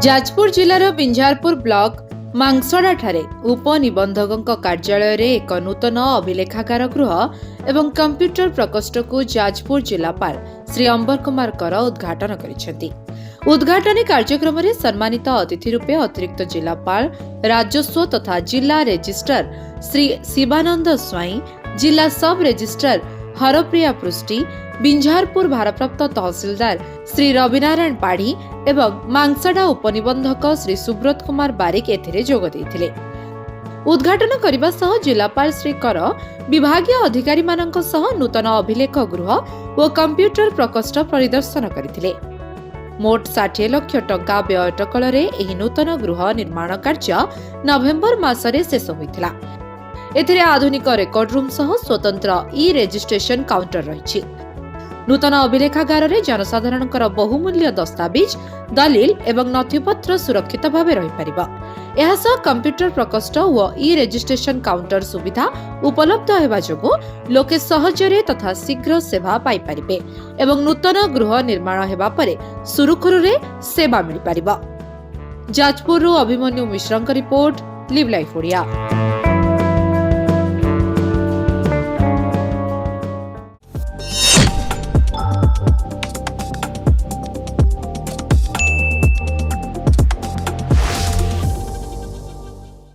Jajpur जिलार Binjharpur block मांगसड़ा ठारे उपनिबंधक कार्यालय रे एक नूतन अभिलेखागार गृह एवं कंप्यूटर प्रकोष्ठ को जाजपुर जिलापाल श्री अंबर कुमार कर उद्घाटन करिसेंती। उद्घाटन कार्यक्रम में सम्मानित अतिथि रूपे अतिरिक्त जिलापाल राजस्व तथा जिला रेजिस्ट्रार श्री शिवानंद स्वाई, जिला सब रेजिस्ट्रार हरप्रिया पृष्टि, बिंझारपुर भारप्राप्त तहसीलदार श्री रविनारायण पाढ़ी एवं मांगसड़ा उपनिबंधक श्री सुब्रत कुमार बारिक एथिरे जोग देइथिले। उद्घाटन करने सह जिलापाल श्री कर विभागीय अधिकारी मानक सह नूतन अभिलेख गृह और कंप्यूटर प्रकोष्ठ परिदर्शन करथिले। मोट 60 लाख टंका व्यय अटकଳରେ ଏହି नूतन गृह निर्माण कार्य नवेम्बर मासरे शेष होइथिला। एथिरे आधुनिक रेकर्ड रूम सह स्वतंत्र ई रेजिस्ट्रेशन काउंटर रहिछि। नूतन अभिलेखागार रे जनसाधारणकर बहुमूल्य दस्तावेज, दलिल एवं नथिपत्र सुरक्षित भावे रहि परिबा। एहा सह कंप्यूटर प्रकोष्ठ व ई रेजिस्ट्रेशन काउंटर सुविधा उपलब्ध हेबा जोगु लोके सहजरे तथा शीघ्र सेवा पाई परिबे एवं नूतन गृह निर्माण हेबा परे सुरुखुरुरे सेवा मिलि परिबा। जाजपुर अभिमन्यु मिश्रଙ୍କ रिपोर्ट, लिव लाइफ ओडिया।